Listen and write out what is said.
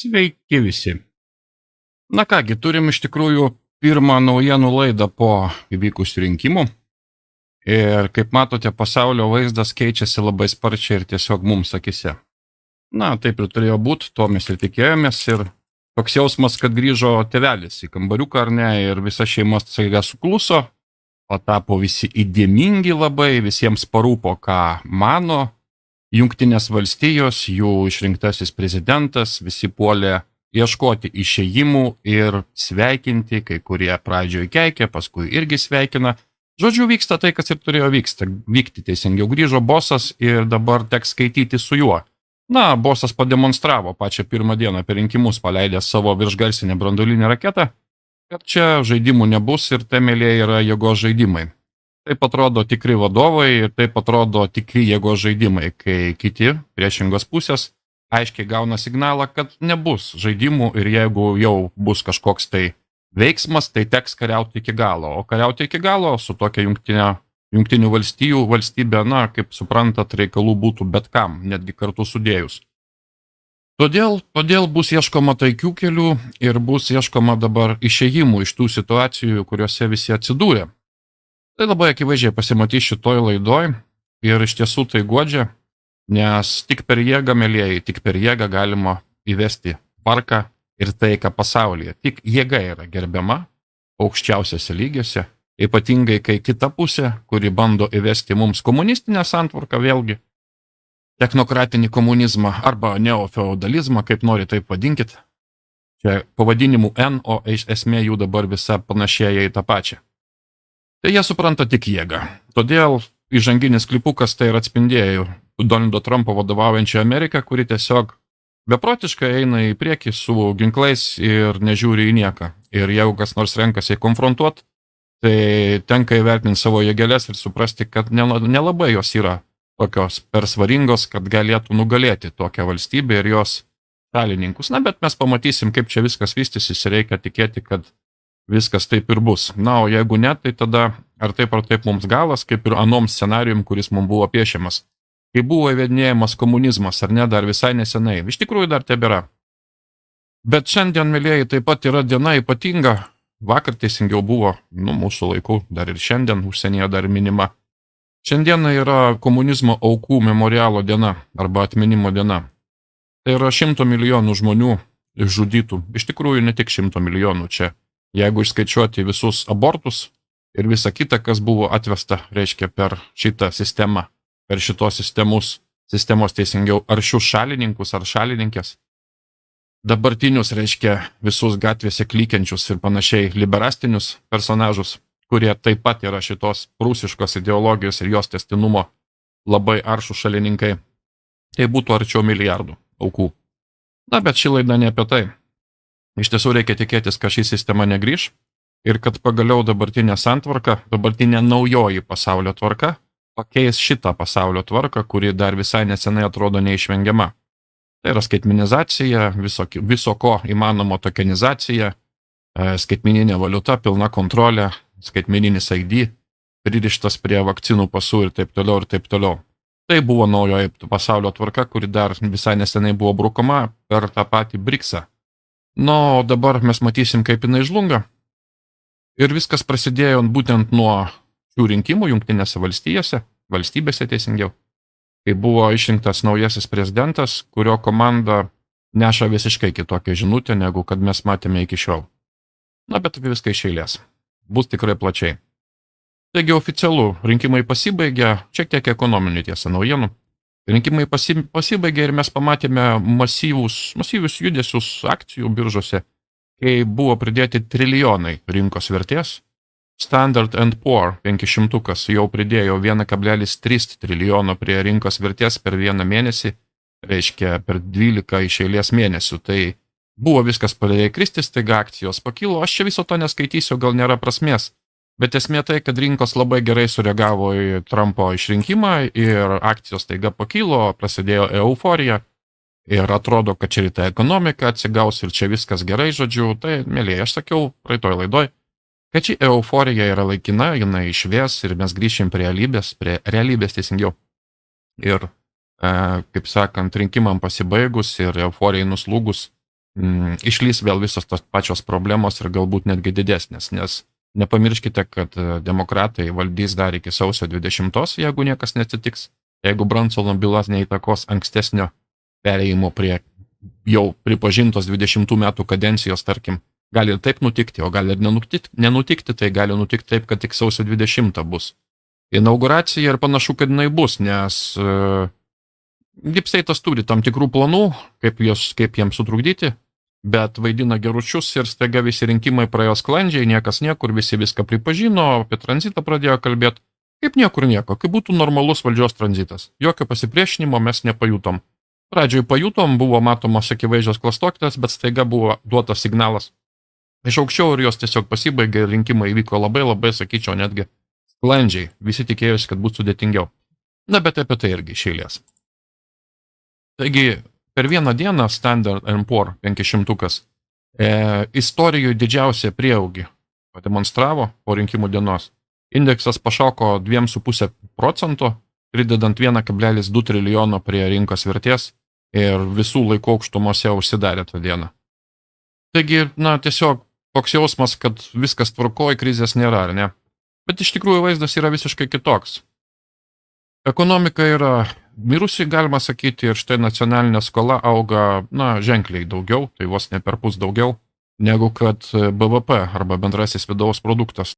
Sveiki visi. Na kągi, turim iš tikrųjų pirmą naujienų laidą po įvykusių rinkimų. Ir kaip matote, pasaulio vaizdas keičiasi labai sparčiai ir tiesiog mums akise. Na, taip ir turėjo būti, to mes ir tikėjomės. Ir toks jausmas, kad grįžo tėvelis į kambariuką ar ne, ir visa šeima staiga sukluso, patapo visi įdėmingi labai, visiems parūpo, ką mano Jungtinės valstijos, jų išrinktasis prezidentas, visi puolė ieškoti išėjimų ir sveikinti, kai kurie pradžioje keikė, paskui irgi sveikina. Žodžiu, vyksta tai, kas ir turėjo vykti teisingiau. Grįžo bosas ir dabar teks skaityti su juo. Na, bosas pademonstravo pačią pirmą dieną per rinkimus, paleidęs savo viršgarsinę branduolinę raketą, kad čia žaidimų nebus ir temeliai yra jėgos žaidimai. Taip atrodo tikri vadovai ir taip atrodo tikri jėgos žaidimai, kai kiti priešingos pusės aiškiai gauna signalą, kad nebus žaidimų ir jeigu jau bus kažkoks tai veiksmas, tai teks kariauti iki galo. O kariauti iki galo su tokia Jungtinių valstijų valstybė, na, kaip suprantat, reikalų būtų bet kam, netgi kartu sudėjus. Todėl bus ieškoma taikių kelių ir bus ieškoma dabar išėjimų iš tų situacijų, kuriuose visi atsidūrė. Tai labai akivaizdžiai pasimatys šitoj laidoj ir iš tiesų tai guodžia, nes tik per jėgą, mielieji, tik per jėgą galima įvesti tvarką ir taiką pasaulyje. Tik jėga yra gerbiama aukščiausiose lygiuose, ypatingai kai kita pusė, kuri bando įvesti mums komunistinę santvarką, vėlgi technokratinį komunizmą arba neofeudalizmą, kaip nori taip vadinkit. Čia pavadinimų N, o esmė jų dabar visa panašėja į tą pačią. Tai jie supranta tik jėgą. Todėl įžanginis klipukas tai ir atspindėjo Donaldo Trumpo vadovaujančią Ameriką, kuri tiesiog beprotiškai eina į priekį su ginklais ir nežiūri į nieką. Ir jeigu kas nors renkasi konfrontuoti, tai tenka įvertinti savo jėgelės ir suprasti, kad nelabai jos yra tokios persvaringos, kad galėtų nugalėti tokią valstybę ir jos šalininkus. Na, bet mes pamatysim, kaip čia viskas vystysis ir reikia tikėti, kad viskas taip ir bus. Na, o jeigu ne, tai tada ar taip mums galas, kaip ir anom scenarijum, kuris mums buvo piešiamas. Kai buvo įvedinėjamas komunizmas, ar ne, dar visai nesenai. Iš tikrųjų dar tebėra. Bet šiandien, mėlėjai, taip pat yra diena ypatinga. Vakar teisingiau buvo, mūsų laikų, dar ir šiandien užsienyje dar minima. Šiandieną yra komunizmo aukų memorialo diena arba atminimo diena. Tai yra 100 milijonų žmonių išžudytų. Iš tikrųjų ne tik 100 milijonų čia. Jeigu išskaičiuoti visus abortus ir visą kitą, kas buvo atvesta, reiškia, per šitą sistemą, per šitos sistemos teisingiau aršius šalininkus ar šalininkės, dabartinius, reiškia, visus gatvėse klykiančius ir panašiai liberastinius personažus, kurie taip pat yra šitos prūsiškos ideologijos ir jos tęstinumo labai aršų šalininkai, tai būtų arčiau milijardų aukų. Na, bet ši laida ne apie tai. Iš tiesų reikia tikėtis, kad ši sistema negrįš ir kad pagaliau dabartinė santvarka, dabartinė naujoji pasaulio tvarka pakeis šitą pasaulio tvarką, kuri dar visai nesenai atrodo neišvengiama. Tai yra skaitmenizacija, viso ko įmanomo tokenizacija, skaitmeninė valiuta, pilna kontrolė, skaitmeninis ID, pririštas prie vakcinų pasų ir taip toliau ir taip toliau. Tai buvo naujoji pasaulio tvarka, kuri dar visai nesenai buvo brukama per tą patį BRICS-ą. Nu, dabar mes matysim, kaip jinai žlunga. Ir viskas prasidėjo būtent nuo šių rinkimų Jungtinėse valstybėse teisingiau, kai buvo išrinktas naujasis prezidentas, kurio komanda neša visiškai kitokią žinutę, negu kad mes matėme iki šiol. Na, bet viską iš eilės. Bus tikrai plačiai. Taigi oficialu, rinkimai pasibaigė, šiek tiek ekonominių tiesa naujienų. Rinkimai pasibaigė ir mes pamatėme masyvius judesius akcijų biržose, kai buvo pridėti trilijonai rinkos vertės. Standard & Poor 500 jau pridėjo 1,3 trilijono prie rinkos vertės per vieną mėnesį, reiškia per 12 iš eilės mėnesių. Tai buvo viskas pradėjo kristi, staiga akcijos pakilo, aš čia viso to neskaitysiu, gal nėra prasmės. Bet esmė tai, kad rinkos labai gerai sureagavo į Trumpo išrinkimą ir akcijos taiga pakilo, prasidėjo euforija ir atrodo, kad čia ryta ekonomika atsigaus ir čia viskas gerai, žodžiu. Tai, mėlyje, aš sakiau praeitoj laidoj, kad ši euforija yra laikina, jinai išvės ir mes grįšim prie realybės teisingiau. Ir kaip sakant, rinkimam pasibaigus ir euforijai nuslūgus, išlys vėl visos tos pačios problemos ir galbūt netgi didesnės, nes nepamirškite, kad demokratai valdys dar iki sausio 20, jeigu niekas neatsitiks, jeigu Bransono bylas neįtakos ankstesnio perėjimo prie jau pripažintos 20 metų kadencijos, tarkim, gali ir taip nutikti, o gali ir nenutikti, tai gali nutikti taip, kad tik sausio 20 bus inauguracija ir panašu, kad jinai bus, nes Deep State'as turi tam tikrų planų, kaip jiems sutrukdyti, bet vaidina geručius ir staiga visi rinkimai praėjo sklandžiai, niekas niekur, visi viską pripažino, apie tranzitą pradėjo kalbėti, kaip niekur nieko, kaip būtų normalus valdžios tranzitas. Jokio pasipriešinimo mes nepajutom. Pradžioj pajutom, buvo matomos akivaizdžios klastokitės, bet staiga buvo duotas signalas iš aukščiau ir jos tiesiog pasibaigė, rinkimai įvyko labai, sakyčiau, netgi sklandžiai. Visi tikėjosi, kad bus sudėtingiau. Na, bet apie tai irgi iš eilės. Taigi, per vieną dieną Standard & Poor 500 istorijoje didžiausią prieaugį pademonstravo po rinkimų dienos. Indeksas pašoko 2,5%, pridedant 1,2 trilijono prie rinkos vertės ir visų laikų aukštumose užsidarė tą dieną. Taigi, tiesiog toks jausmas, kad viskas tvarkoja, krizės nėra, ar ne? Bet iš tikrųjų vaizdas yra visiškai kitoks. Ekonomika yra mirusi, galima sakyti, ir štai nacionalinė skola auga, ženkliai daugiau, tai vos ne perpus daugiau, negu kad BVP arba bendrasis vidaus produktas.